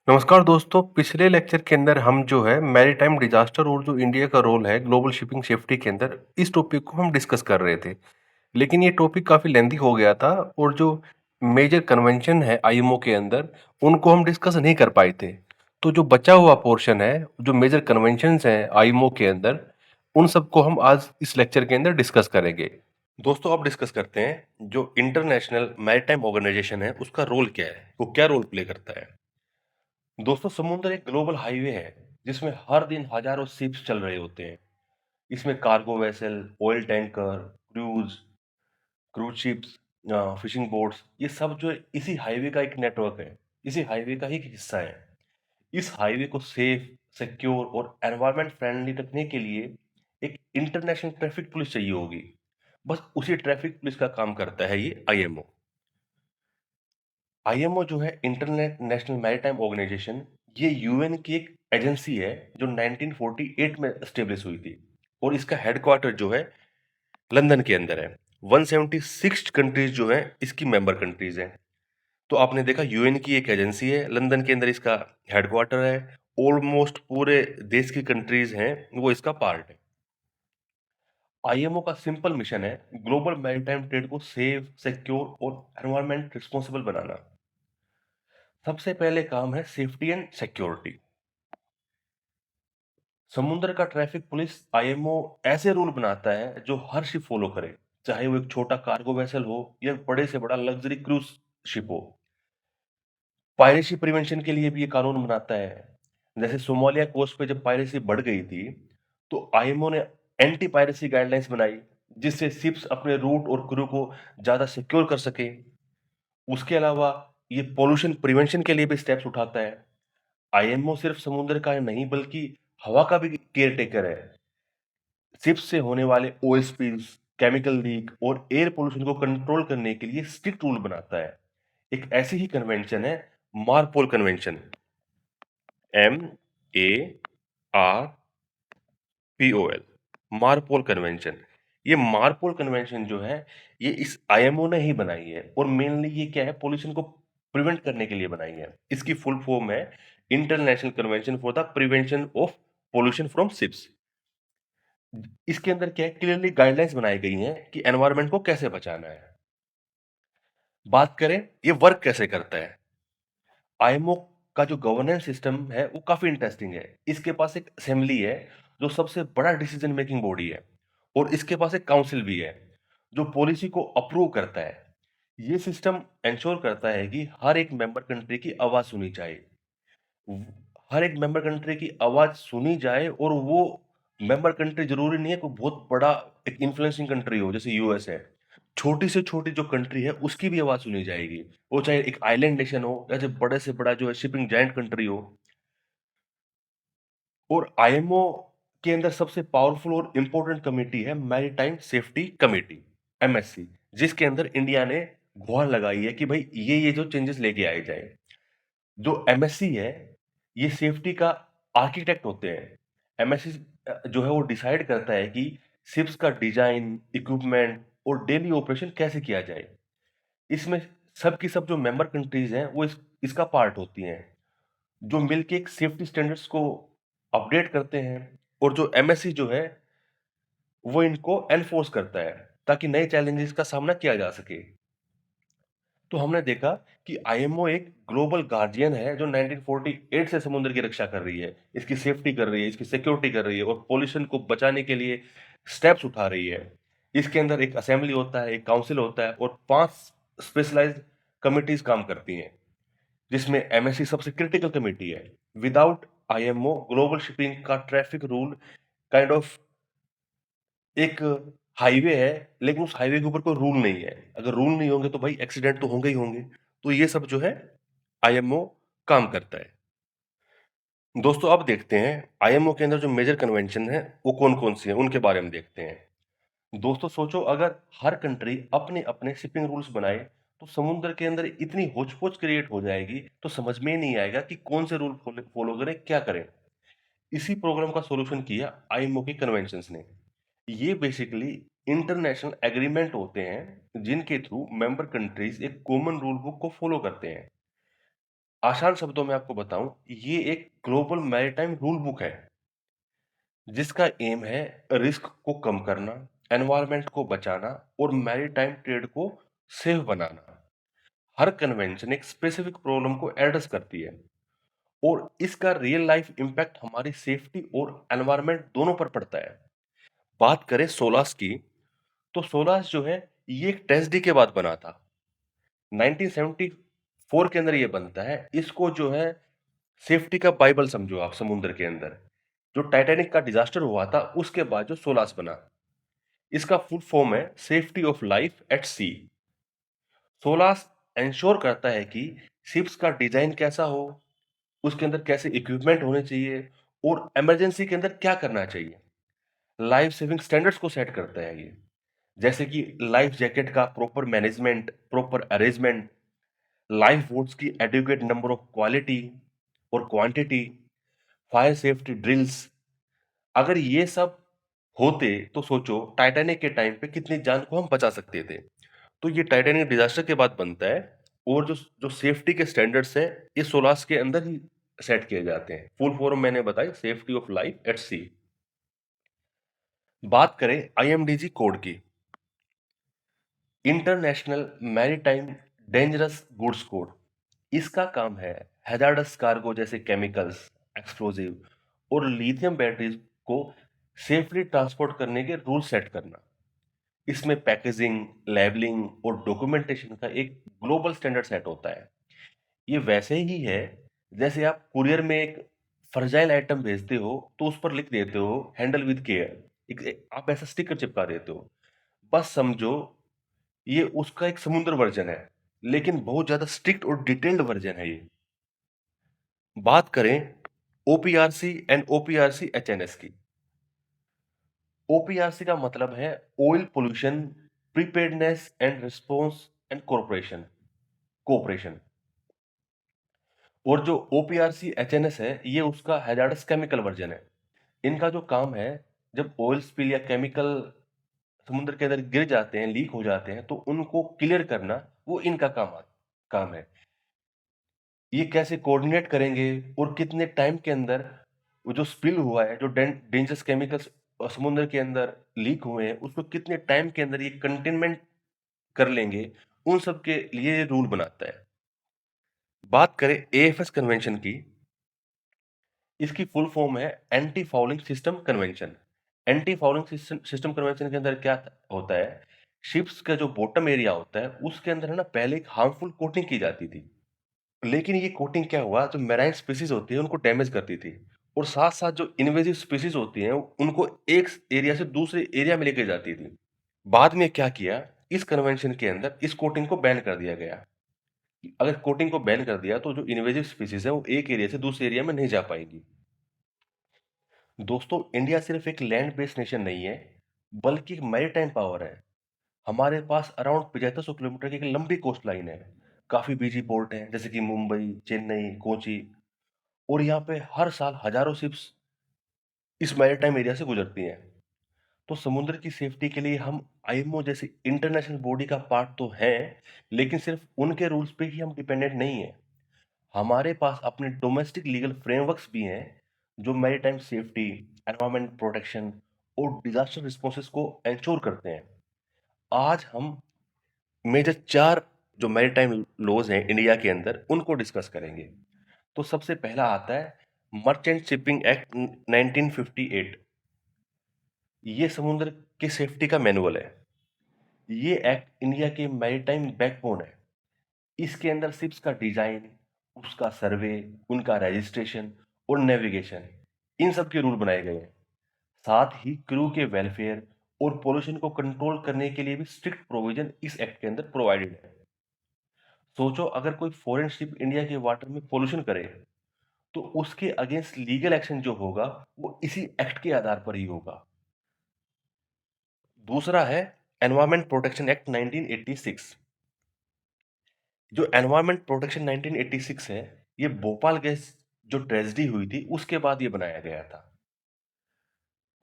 नमस्कार दोस्तों, पिछले लेक्चर के अंदर हम जो है मैरीटाइम डिजास्टर और जो इंडिया का रोल है ग्लोबल शिपिंग सेफ्टी के अंदर इस टॉपिक को हम डिस्कस कर रहे थे। लेकिन ये टॉपिक काफ़ी लेंदी हो गया था और जो मेजर कन्वेंशन है आईएमओ के अंदर उनको हम डिस्कस नहीं कर पाए थे। तो जो बचा हुआ पोर्शन है, जो मेजर कन्वेंशंस हैं आईएमओ के अंदर, उन सबको हम आज इस लेक्चर के अंदर डिस्कस करेंगे। दोस्तों अब डिस्कस करते हैं जो इंटरनेशनल मैरीटाइम ऑर्गेनाइजेशन है उसका रोल क्या है, वो क्या रोल प्ले करता है। दोस्तों समुद्र एक ग्लोबल हाईवे है जिसमें हर दिन हजारों शिप्स चल रहे होते हैं। इसमें cargo vessel, oil tanker, cruise ships, fishing boats, ये सब जो है इसी हाईवे का एक नेटवर्क है। इसी हाईवे का ही एक हिस्सा है। इस हाईवे को सेफ, सिक्योर और एनवायरमेंट फ्रेंडली रखने के लिए एक इंटरनेशनल ट्रैफिक पुलिस चाहिए होगी। बस उसी ट्रैफिक पुलिस का काम करता है ये आईएमओ। आईएमओ जो है इंटरनेट नेशनल मैरीटाइम ऑर्गेनाइजेशन, ये यूएन की एक एजेंसी है जो 1948 में एस्टेब्लिश हुई थी और इसका हेडक्वार्टर जो है लंदन के अंदर है। 176 कंट्रीज जो है इसकी मेंबर कंट्रीज हैं। तो आपने देखा यूएन की एक एजेंसी है, लंदन के अंदर इसका हेडक्वार्टर है। ऑलमोस्ट पूरे देश की कंट्रीज हैं वो इसका पार्ट है। आईएमओ का सिंपल मिशन है ग्लोबल मैरीटाइम ट्रेड को सेफ, सिक्योर और एनवायरमेंट रिस्पॉन्सिबल बनाना। सबसे पहले काम है सेफ्टी एंड सिक्योरिटी। समुद्र का ट्रैफिक पुलिस आईएमओ ऐसे रूल बनाता है जो हर शिप फॉलो करे, चाहे वो एक छोटा कार्गो वेसल हो या बड़े से बड़ा लग्जरी क्रूज शिप हो। पायरेसी प्रिवेंशन के लिए भी ये कानून बनाता है। जैसे सोमालिया कोस्ट पे जब पायरेसी बढ़ गई थी, तो आईएमओ ने एंटी पायरेसी गाइडलाइंस बनाई, जिससे शिप्स अपने रूट और क्रू को ज्यादा सिक्योर कर सके। उसके अलावा ये पोल्यूशन प्रिवेंशन के लिए भी स्टेप्स उठाता है। आईएमओ सिर्फ समुद्र का नहीं बल्कि हवा का भी केयर टेकर है। शिप्स से होने वाले ऑयल स्पिल्स, केमिकल लीक और एयर पोल्यूशन को कंट्रोल करने के लिए स्ट्रिक्ट रूल बनाता है। एक ऐसी ही कन्वेंशन है मारपोल कन्वेंशन, MARPOL, मारपोल कन्वेंशन। ये मारपोल कन्वेंशन जो है ये इस आईएमओ ने ही बनाई है और मेनली ये क्या है, पोल्यूशन को प्रिवेंट करने के लिए बनाई है। इसकी फुल फॉर्म है international convention for the prevention of pollution from ships. इसके अंदर क्या है, क्लियरली गाइडलाइंस बनाई गई हैं कि एनवायरनमेंट को कैसे बचाना है। बात करें ये वर्क कैसे करता है। आईएमओ का जो गवर्नेंस सिस्टम है वो काफी इंटरेस्टिंग है। इसके पास एक असेंबली है जो सबसे बड़ा डिसीजन मेकिंग बॉडी है, और इसके पास एक काउंसिल भी है जो पॉलिसी को अप्रूव करता है। ये सिस्टम इंश्योर करता है कि हर एक मेंबर कंट्री की आवाज सुनी जाए। हर एक मेंबर कंट्री की आवाज सुनी जाए, और वो मेंबर कंट्री जरूरी नहीं है कोई बहुत बड़ा एक इन्फ्लुएंसिंग कंट्री हो जैसे यूएस है। छोटी से छोटी जो कंट्री है उसकी भी आवाज सुनी जाएगी, वो चाहे एक आइलैंड नेशन हो या जो बड़े से बड़ा जो है शिपिंग जायंट कंट्री हो। और आईएमओ के अंदर सबसे पावरफुल और इंपॉर्टेंट कमेटी है मैरीटाइम सेफ्टी कमेटी, एमएससी, जिसके अंदर इंडिया ने गुहार लगाई है कि भाई ये जो चेंजेस लेके आए जाए। जो एमएससी है ये सेफ्टी का आर्किटेक्ट होते हैं। एमएससी जो है वो डिसाइड करता है कि शिप्स का डिजाइन, इक्विपमेंट और डेली ऑपरेशन कैसे किया जाए। इसमें सब की सब जो मेंबर कंट्रीज हैं वो इसका पार्ट होती हैं, जो मिलके एक सेफ्टी स्टैंडर्ड्स को अपडेट करते हैं। और जो एमएससी जो है वो इनको एनफोर्स करता है ताकि नए चैलेंजेस का सामना किया जा सके। तो हमने देखा कि आईएमओ एक ग्लोबल गार्जियन है जो 1948 से समुद्र की रक्षा कर रही है, इसकी सेफ्टी कर रही है, इसकी सिक्योरिटी कर रही है और पॉल्यूशन को बचाने के लिए स्टेप्स उठा रही है। इसके अंदर एक असेंबली होता है, एक काउंसिल होता है और 5 स्पेशलाइज्ड कमिटीज काम करती हैं, जिसमें एमएससी सबसे क्रिटिकल कमेटी है। विदाउट आईएमओ ग्लोबल शिपिंग का ट्रैफिक रूल काइंड ऑफ एक हाईवे है, लेकिन उस हाईवे के ऊपर कोई रूल नहीं है। अगर रूल नहीं होंगे तो भाई एक्सीडेंट तो होंगे ही होंगे। तो ये सब जो है आईएमओ काम करता है। दोस्तों अब देखते हैं आईएमओ के अंदर जो मेजर कन्वेंशन है वो कौन कौन सी है, उनके बारे में देखते हैं। दोस्तों सोचो, अगर हर कंट्री अपने अपने शिपिंग रूल्स बनाए तो समुद्र के अंदर इतनी होच क्रिएट हो जाएगी तो समझ में ही नहीं आएगा कि कौन से रूल फॉलो करें, क्या करें। इसी प्रॉब्लम का सॉल्यूशन किया आईएमओ के कन्वेंशंस ने। ये बेसिकली इंटरनेशनल एग्रीमेंट होते हैं जिनके थ्रू मेंबर कंट्रीज एक कॉमन रूल बुक को फॉलो करते हैं। आसान शब्दों में आपको बताऊं, ये एक ग्लोबल मैरीटाइम रूल बुक है जिसका एम है रिस्क को कम करना, एनवायरनमेंट को बचाना और मैरीटाइम ट्रेड को सेफ बनाना। हर कन्वेंशन एक स्पेसिफिक प्रॉब्लम को एड्रेस करती है और इसका रियल लाइफ इंपैक्ट हमारी सेफ्टी और एनवायरनमेंट दोनों पर पड़ता है। बात करें सोलास की, तो सोलास जो है ये एक ट्रेजेडी के बाद बना था। 1974 के अंदर ये बनता है। इसको जो है सेफ्टी का बाइबल समझो आप समुद्र के अंदर। जो टाइटैनिक का डिजास्टर हुआ था उसके बाद जो सोलास बना, इसका फुल फॉर्म है safety of life at sea. SOLAS ensure करता है कि शिप्स का डिजाइन कैसा हो, उसके अंदर कैसे इक्विपमेंट होने चाहिए और इमरजेंसी के अंदर क्या करना चाहिए। लाइफ सेविंग स्टैंडर्ड्स को सेट करता है ये, जैसे कि लाइफ जैकेट का proper management, proper arrangement, life boats की एडुकेट नंबर ऑफ क्वालिटी और क्वांटिटी, फायर सेफ्टी ड्रिल्स। अगर ये सब होते तो सोचो टाइटैनिक के टाइम पे कितनी जान को हम बचा सकते थे। तो ये टाइटैनिक डिजास्टर के बाद बनता है और जो जो सेफ्टी के स्टैंडर्ड्स है ये सोलास के अंदर ही सेट किए जाते हैं। फुल फॉर्म मैंने बताई, सेफ्टी ऑफ लाइफ एट सी। बात करें आईएमडीजी कोड की, international maritime dangerous goods code. इसका काम है हैजार्डस कार्गो जैसे केमिकल्स, एक्सप्लोजिव और लिथियम बैटरीज को सेफली ट्रांसपोर्ट करने के रूल सेट करना। इसमें पैकेजिंग, लेबलिंग और डॉक्यूमेंटेशन का एक ग्लोबल स्टैंडर्ड सेट होता है। ये वैसे ही है जैसे आप कुरियर में एक फ्रजाइल आइटम भेजते हो तो उस पर लिख देते हो हैंडल विद केयर, आप ऐसा स्टिकर चिपका देते हो। बस समझो ये उसका एक समुद्र वर्जन है, लेकिन बहुत ज्यादा स्ट्रिक्ट और डिटेल्ड वर्जन है ये। बात करें ओपीआरसी एंड ओपीआरसी एचएनएस की। ओपीआरसी का मतलब है oil pollution preparedness and response and corporation cooperation. और जो ओपीआरसी एचएनएस है ये उसका हैजार्डस केमिकल वर्जन है। इनका जो काम है, जब ऑयल स्पिल या केमिकल समुद्र के अंदर गिर जाते हैं, लीक हो जाते हैं, तो उनको क्लियर करना वो इनका काम है। ये कैसे कोऑर्डिनेट करेंगे और कितने टाइम के अंदर वो जो स्पिल हुआ है, जो डेंजरस केमिकल्स समुद्र के अंदर लीक हुए हैं, उसको कितने टाइम के अंदर ये कंटेनमेंट कर लेंगे, उन सब के लिए ये रूल बनाता है। बात करें एएफएस कन्वेंशन की, इसकी फुल फॉर्म है anti fouling system convention. Anti fouling system convention के अंदर क्या होता है, शिप्स का जो बॉटम एरिया होता है उसके अंदर है ना पहले एक हार्मफुल कोटिंग की जाती थी। लेकिन ये कोटिंग क्या हुआ, जो मैराइन स्पीसीज होती है उनको डैमेज करती थी और साथ साथ जो इन्वेजिव स्पीसीज होती हैं उनको एक एरिया से दूसरे एरिया में लेके जाती थी। बाद में क्या किया, इस कन्वेंशन के अंदर इस कोटिंग को बैन कर दिया गया। अगर कोटिंग को बैन कर दिया तो जो इन्वेजिव स्पीसीज है वो एक एरिया से दूसरे एरिया में नहीं जा पाएंगी। दोस्तों, इंडिया सिर्फ एक लैंड बेस्ड नेशन नहीं है, बल्कि एक मैरीटाइम पावर है। हमारे पास अराउंड 7500 किलोमीटर की एक लंबी कोस्ट लाइन है। काफी बिजी पोर्ट है जैसे कि मुंबई, चेन्नई, कोची। और यहाँ पे हर साल हजारों शिप्स इस मैरीटाइम एरिया से गुजरती हैं। तो समुद्र की सेफ्टी के लिए हम आईएमओ जैसी इंटरनेशनल बॉडी का पार्ट तो हैं, लेकिन सिर्फ उनके रूल्स पे ही हम डिपेंडेंट नहीं है। हमारे पास अपने डोमेस्टिक लीगल फ्रेमवर्क्स भी हैं जो मैरीटाइम सेफ्टी, एनवायरमेंट प्रोटेक्शन और डिजास्टर रिस्पॉन्सेस को इंश्योर करते हैं। आज हम मेजर 4 जो मैरीटाइम लॉज हैं इंडिया के अंदर उनको डिस्कस करेंगे। तो सबसे पहला आता है मर्चेंट शिपिंग एक्ट 1958। ये समुद्र की सेफ्टी का मैनुअल है। ये एक्ट इंडिया के मैरीटाइम बैकबोन है। इसके अंदर शिप्स का डिजाइन, उसका सर्वे, उनका रजिस्ट्रेशन और नेविगेशन, इन सब के रूल बनाए गए हैं। साथ ही क्रू के वेलफेयर और पोल्यूशन को कंट्रोल करने के लिए भी स्ट्रिक्ट प्रोविजन इस एक्ट के अंदर प्रोवाइडेड है। सोचो अगर कोई फॉरेन शिप इंडिया के वाटर में पोल्यूशन करे तो उसके अगेंस्ट लीगल एक्शन जो होगा वो इसी एक्ट के आधार पर ही होगा। दूसरा है एनवायरमेंट प्रोटेक्शन एक्ट 1986। जो एनवायरमेंट प्रोटेक्शन 1986 है, ये भोपाल गैस जो ट्रेजेडी हुई थी उसके बाद ये बनाया गया था।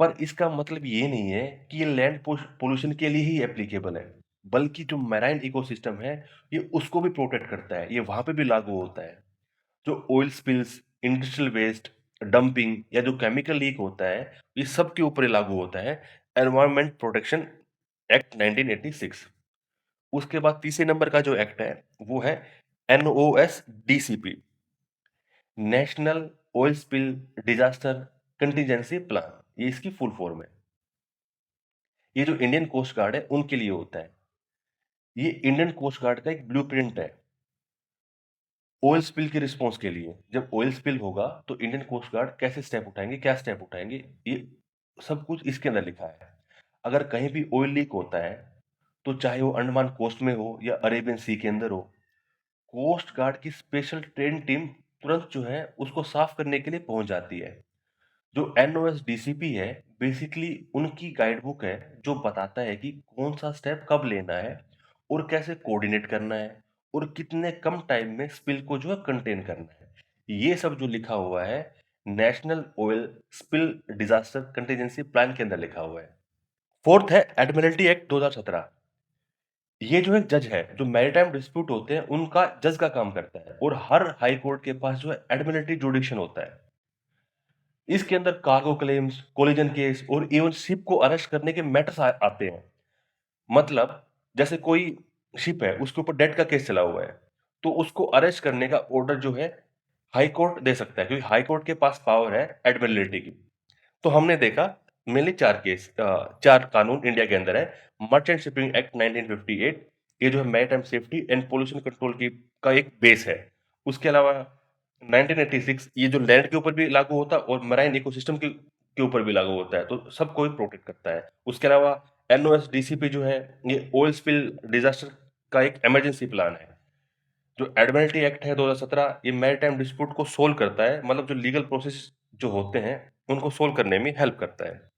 पर इसका मतलब ये नहीं है कि ये लैंड पोल्यूशन के लिए ही एप्लीकेबल है, बल्कि जो मैराइन इकोसिस्टम है ये उसको भी प्रोटेक्ट करता है, ये वहां पे भी लागू होता है। जो oil spills, industrial waste, dumping या जो केमिकल लीक होता है, ये सब के ऊपर ही लागू होता है एनवायरनमेंट प्रोटेक्शन एक्ट 1986। उसके बाद तीसरे नंबर का जो एक्ट है वो है NOS-DCP, national oil spill disaster contingency plan, ये इसकी फुल फॉर्म है। ये जो इंडियन कोस्ट गार्ड है उनके लिए होता है। ये इंडियन कोस्ट गार्ड का एक ब्लूप्रिंट है ऑयल स्पिल के रिस्पॉन्स के लिए। जब ऑयल स्पिल होगा तो इंडियन कोस्ट गार्ड कैसे स्टेप उठाएंगे, क्या स्टेप उठाएंगे, ये सब कुछ इसके अंदर लिखा है। अगर कहीं भी ऑयल लीक होता है तो चाहे वो अंडमान कोस्ट में हो या अरेबियन सी के अंदर हो, कोस्ट गार्ड की स्पेशल ट्रेन टीम तुरंत जो है उसको साफ करने के लिए पहुंच जाती है। जो NOS-DCP है बेसिकली उनकी गाइड बुक है जो बताता है कि कौन सा स्टेप कब लेना है और कैसे कोऑर्डिनेट करना है और कितने कम टाइम में स्पिल को जो है कंटेन करना है। ये सब जो लिखा हुआ है national oil spill disaster contingency plan के अंदर लिखा हुआ है। फोर्थ है एडमिरल्टी एक्ट 2017। ये जो एक जज है जो मैरीटाइम डिस्प्यूट होते हैं उनका जज का काम करता है और हर हाई कोर्ट के पास जो है एडमिरल्टी जुडिक्शन होता है। इसके अंदर कार्गो क्लेम्स, कोलिजन केस और इवन शिप को अरेस्ट करने के मैटर्स आते हैं। मतलब जैसे कोई शिप है उसके ऊपर डेथ का केस चला हुआ है तो उसको अरेस्ट करने का ऑर्डर जो है हाई कोर्ट दे सकता है क्योंकि हाई कोर्ट के पास पावर है एडमिरल्टी की। तो हमने देखा मेनली 4 केस 4 कानून इंडिया के अंदर है। मर्चेंट शिपिंग एक्ट 1958, ये जो है maritime safety and pollution control की का एक बेस है। उसके अलावा 1986 ये जो लैंड के ऊपर भी लागू होता है और मराइन इकोसिस्टम के ऊपर भी लागू होता है, तो सबको ही प्रोटेक्ट करता है। उसके अलावा NOS-DCP जो है ये ऑयल स्पिल डिजास्टर का एक इमरजेंसी प्लान है। जो एडमिरल्टी एक्ट है 2017 ये मैरीटाइम डिस्प्यूट को सोल्व करता है, मतलब जो लीगल प्रोसेस जो होते हैं उनको सोल्व करने में हेल्प करता है।